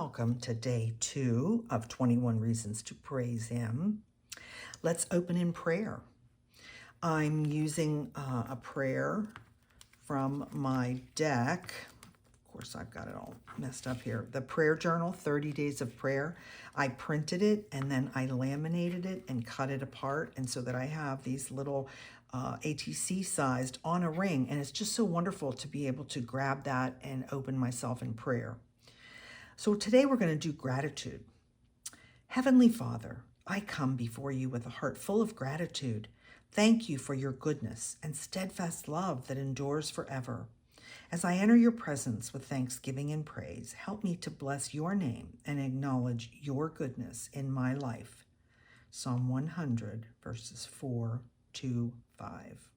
Welcome to day 2 of 21 Reasons to Praise Him. Let's open in prayer. I'm using a prayer from my deck. Of course, I've got it all messed up here. The prayer journal, 30 Days of Prayer. I printed it and then I laminated it and cut it apart. And so that I have these little ATC sized on a ring. And it's just so wonderful to be able to grab that and open myself in prayer. So today we're going to do gratitude. Heavenly Father, I come before you with a heart full of gratitude. Thank you for your goodness and steadfast love that endures forever. As I enter your presence with thanksgiving and praise, help me to bless your name and acknowledge your goodness in my life. Psalm 100, verses 4 to 5.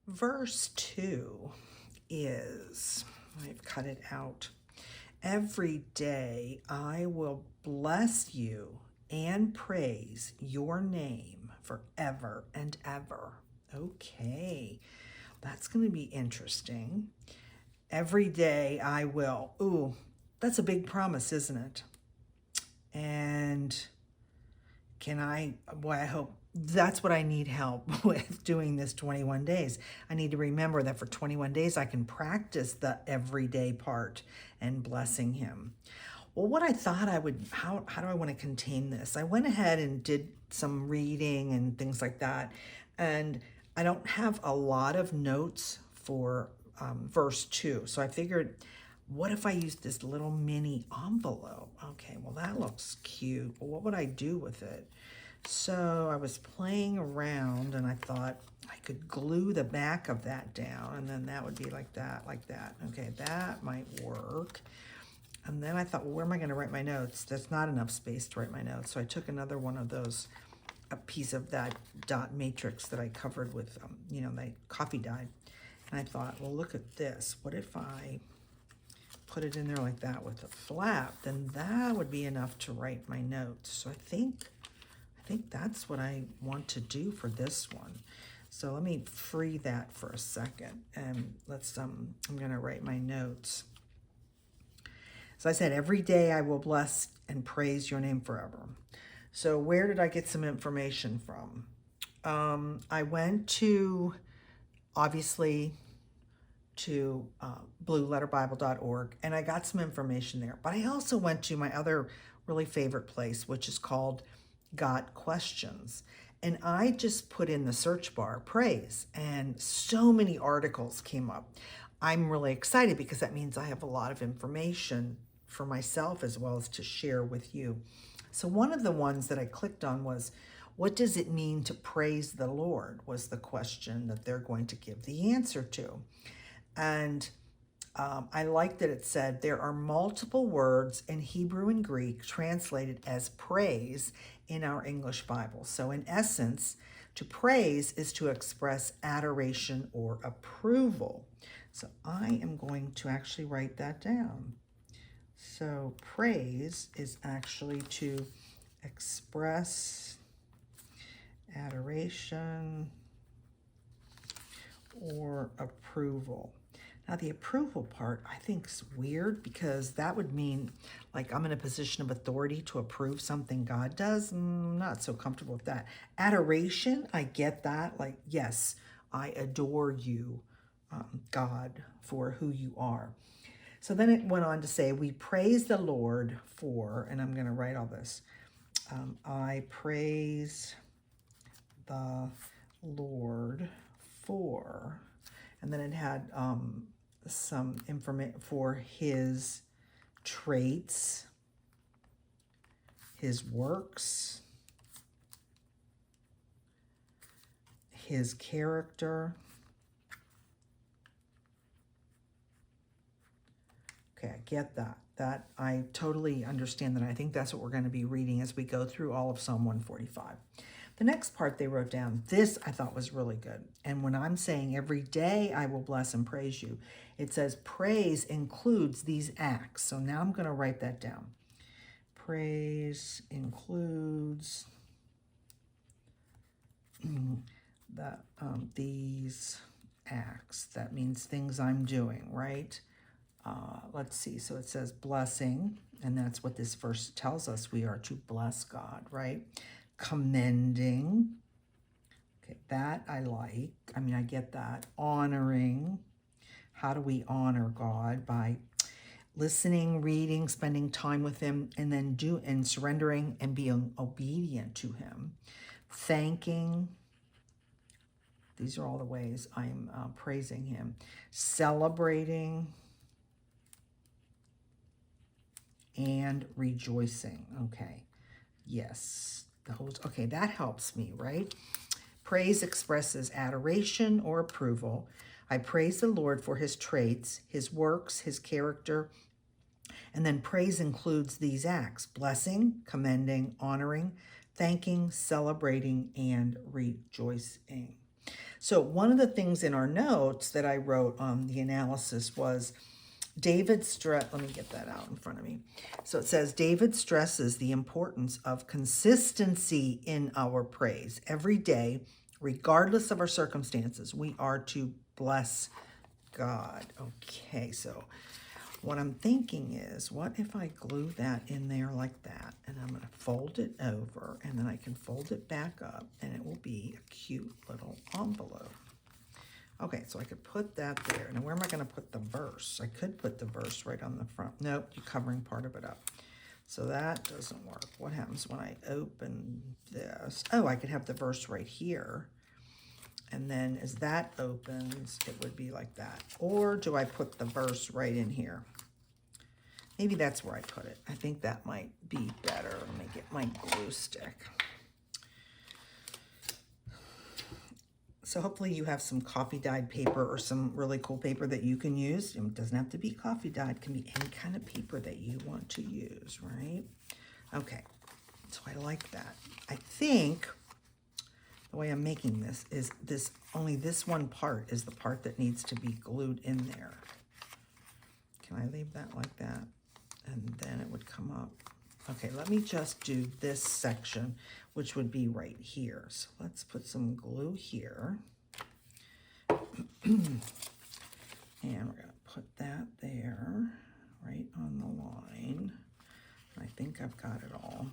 Verse 2 is, I've cut it out. Every day I will bless you and praise your name forever and ever. Okay, that's going to be interesting. Every day I will. Ooh, that's a big promise, isn't it? And I hope that's what I need help with doing this 21 days. I need to remember that for 21 days I can practice the everyday part and blessing him. Well, what I thought I would, how do I want to contain this? I went ahead and did some reading and things like that. And I don't have a lot of notes for verse 2. So I figured, what if I use this little mini envelope? Okay, well, that looks cute. But what would I do with it? So I was playing around and I thought I could glue the back of that down and then that would be like that, like that. Okay, that might work. And then I thought, well, where am I going to write my notes? There's not enough space to write my notes. So I took another one of those, a piece of that dot matrix that I covered with, the coffee dye. And I thought, well, look at this. What if I put it in there like that with a flap? Then that would be enough to write my notes. So I think that's what I want to do for this one. So let me free that for a second. And I'm going to write my notes. So I said, every day I will bless and praise your name forever. So where did I get some information from? I went to, obviously, to blueletterbible.org, and I got some information there. But I also went to my other really favorite place, which is called Got Questions. And I just put in the search bar, praise, and so many articles came up. I'm really excited because that means I have a lot of information for myself as well as to share with you. So one of the ones that I clicked on was, what does it mean to praise the Lord? Was the question that they're going to give the answer to. And I like that it said there are multiple words in Hebrew and Greek translated as praise in our English Bible. So in essence, to praise is to express adoration or approval. So I am going to actually write that down. So praise is actually to express adoration or approval. Now, the approval part, I think, is weird because that would mean like I'm in a position of authority to approve something God does. I'm not so comfortable with that. Adoration, I get that. Like, yes, I adore you, God, for who you are. So then it went on to say, we praise the Lord for, and I'm going to write all this. I praise the Lord for, and then it had some information for his traits, his works, his character. Okay, I get that. That I totally understand that. I think that's what we're going to be reading as we go through all of Psalm 145. The next part they wrote down, this I thought was really good. And when I'm saying every day I will bless and praise you, it says praise includes these acts. So now I'm going to write that down. Praise includes these acts. That means things I'm doing, right? Let's see, so it says blessing, and that's what this verse tells us. We are to bless God, right? Commending. Okay, that I like. I mean, I get that. Honoring. How do we honor God? By listening, reading, spending time with him, and then surrendering and being obedient to him. Thanking. These are all the ways I'm praising him. Celebrating and rejoicing. Okay. Yes. Okay, that helps me, right? Praise expresses adoration or approval. I praise the Lord for his traits, his works, his character. And then praise includes these acts: blessing, commending, honoring, thanking, celebrating, and rejoicing. So one of the things in our notes that I wrote on the analysis was let me get that out in front of me. So it says, David stresses the importance of consistency in our praise. Every day, regardless of our circumstances, we are to bless God. Okay, so what I'm thinking is, what if I glue that in there like that, and I'm going to fold it over, and then I can fold it back up, and it will be a cute little envelope. Okay, so I could put that there. Now, where am I going to put the verse? I could put the verse right on the front. Nope, you're covering part of it up. So that doesn't work. What happens when I open this? Oh, I could have the verse right here. And then as that opens, it would be like that. Or do I put the verse right in here? Maybe that's where I put it. I think that might be better. Let me get my glue stick. So hopefully you have some coffee dyed paper or some really cool paper that you can use. It doesn't have to be coffee dyed. It can be any kind of paper that you want to use, right? Okay, so I like that. I think the way I'm making this is only this one part is the part that needs to be glued in there. Can I leave that like that? And then it would come up. Okay, let me just do this section, which would be right here. So let's put some glue here. And we're going to put that there, right on the line. I think I've got it all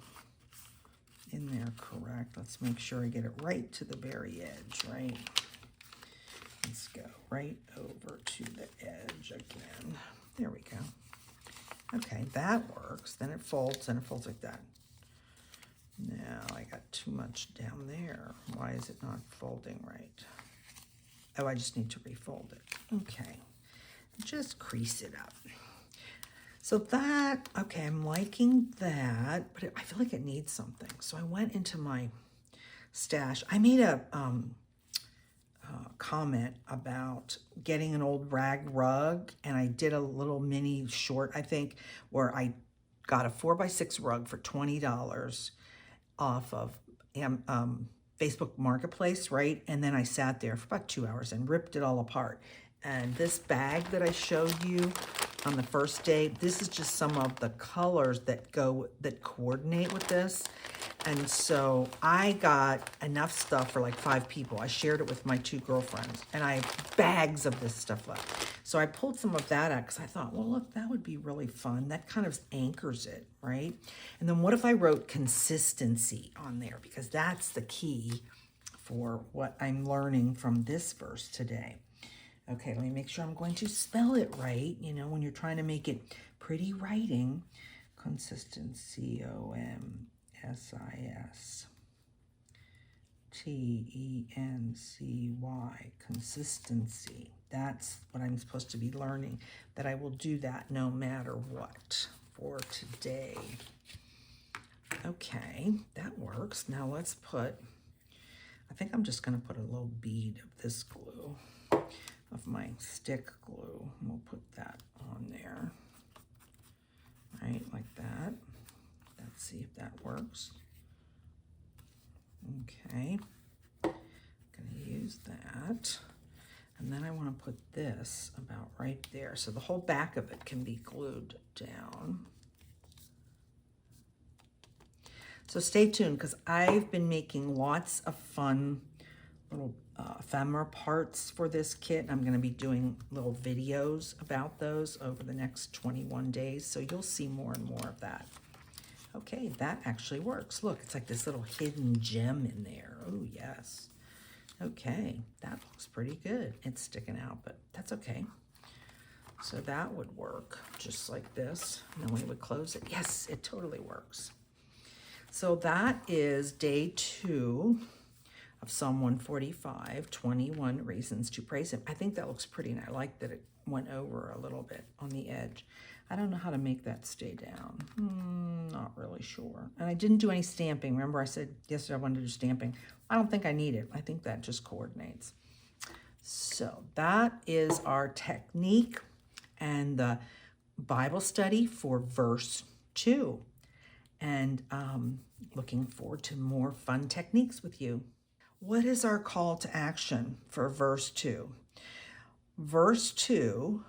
in there correct. Let's make sure I get it right to the very edge, right? Let's go right over to the edge again. There we go. Okay, that works. Then it folds, and it folds like that. Now I got too much down there. Why is it not folding right? Oh, I just need to refold it. Okay, just crease it up. So that, okay, I'm liking that, but I feel like it needs something. So I went into my stash. I made a comment about getting an old rag rug, and I did a little mini short, I think, where I got a 4x6 rug for $20 off of Facebook Marketplace, right? And then I sat there for about 2 hours and ripped it all apart. And this bag that I showed you on the first day, this is just some of the colors that coordinate with this. And so I got enough stuff for like 5 people. I shared it with my 2 girlfriends, and I have bags of this stuff left. So I pulled some of that out because I thought, well, look, that would be really fun. That kind of anchors it, right? And then what if I wrote consistency on there? Because that's the key for what I'm learning from this verse today. Okay, let me make sure I'm going to spell it right. You know, when you're trying to make it pretty writing, consistency, consistency, consistency. That's what I'm supposed to be learning, that I will do that no matter what for today. Okay, that works. Now let's put, I think I'm just going to put a little bead of this glue, of my stick glue. We'll put that on there, right, like that. Let's see if that works. Okay, gonna use that. And then I want to put this about right there, so the whole back of it can be glued down. So stay tuned, because I've been making lots of fun little ephemera parts for this kit. I'm going to be doing little videos about those over the next 21 days, so you'll see more and more of that. Okay, that actually works. Look, it's like this little hidden gem in there. Oh, yes. Okay, that looks pretty good. It's sticking out, but that's okay. So that would work just like this. And then we would close it. Yes, it totally works. So that is day 2 of Psalm 145, 21 reasons to praise him. I think that looks pretty, and I like that it went over a little bit on the edge. I don't know how to make that stay down. Not really sure. And I didn't do any stamping. Remember I said yesterday I wanted to do stamping. I don't think I need it. I think that just coordinates. So that is our technique and the Bible study for verse 2. And looking forward to more fun techniques with you. What is our call to action for verse 2? Verse 2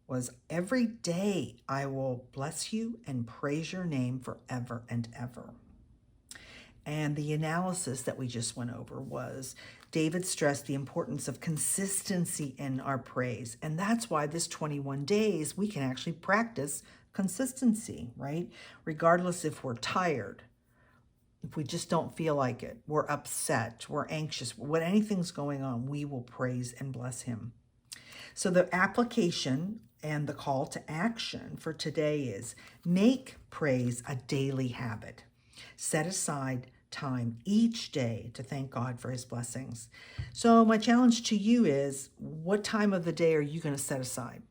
was, every day I will bless you and praise your name forever and ever. And the analysis that we just went over was David stressed the importance of consistency in our praise. And that's why this 21 days, we can actually practice consistency, right? Regardless if we're tired, if we just don't feel like it, we're upset, we're anxious, when anything's going on, we will praise and bless him. So the application and the call to action for today is make praise a daily habit. Set aside time each day to thank God for his blessings. So my challenge to you is, what time of the day are you going to set aside?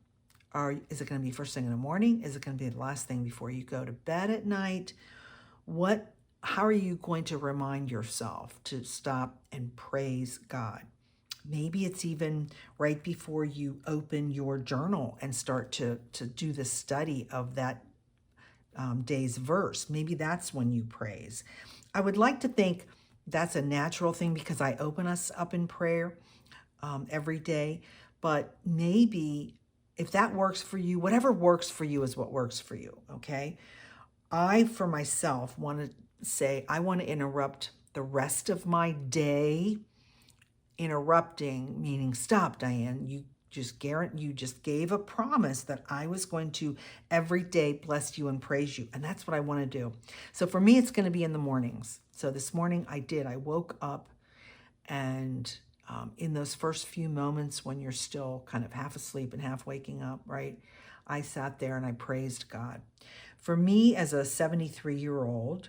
Is it going to be first thing in the morning? Is it going to be the last thing before you go to bed at night? How are you going to remind yourself to stop and praise God? Maybe it's even right before you open your journal and start to do the study of that day's verse. Maybe that's when you praise. I would like to think that's a natural thing because I open us up in prayer every day. But maybe if that works for you, whatever works for you is what works for you, okay? I, for myself, want to say I want to interrupt the rest of my day. Interrupting meaning stop, Diane. You just gave a promise that I was going to every day bless you and praise you. And that's what I want to do. So for me, it's going to be in the mornings. So this morning I woke up, and in those first few moments when you're still kind of half asleep and half waking up, right? I sat there and I praised God. For me, as a 73-year-old,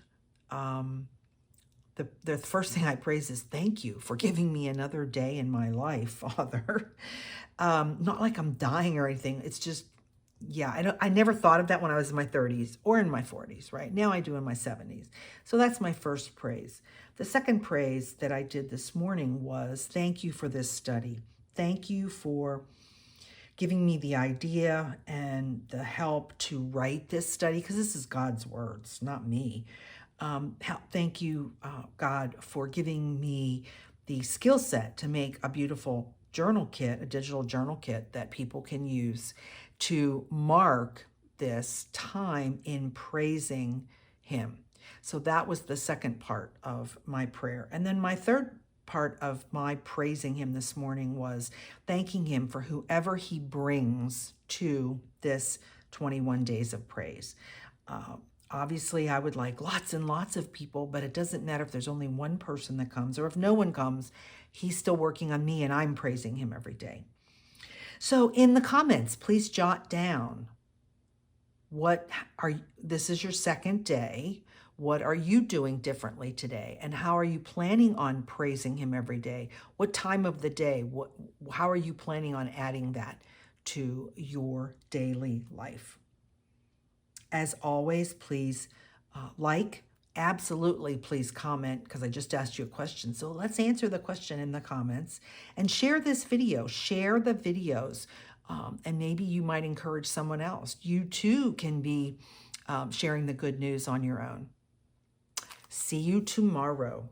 the first thing I praise is thank you for giving me another day in my life, Father. Not like I'm dying or anything. It's just, yeah, I never thought of that when I was in my 30s or in my 40s, right? Now I do in my 70s. So that's my first praise. The second praise that I did this morning was thank you for this study. Thank you for giving me the idea and the help to write this study, because this is God's words, not me. Thank you, God, for giving me the skill set to make a beautiful journal kit, a digital journal kit that people can use to mark this time in praising him. So that was the second part of my prayer. And then my third part of my praising him this morning was thanking him for whoever he brings to this 21 days of praise. Obviously, I would like lots and lots of people, but it doesn't matter if there's only one person that comes or if no one comes. He's still working on me, and I'm praising him every day. So in the comments, please jot down this is your second day. What are you doing differently today? And how are you planning on praising him every day? What time of the day? How are you planning on adding that to your daily life? As always, please absolutely please comment, because I just asked you a question. So let's answer the question in the comments and share this video. Share the videos, and maybe you might encourage someone else. You too can be sharing the good news on your own. See you tomorrow.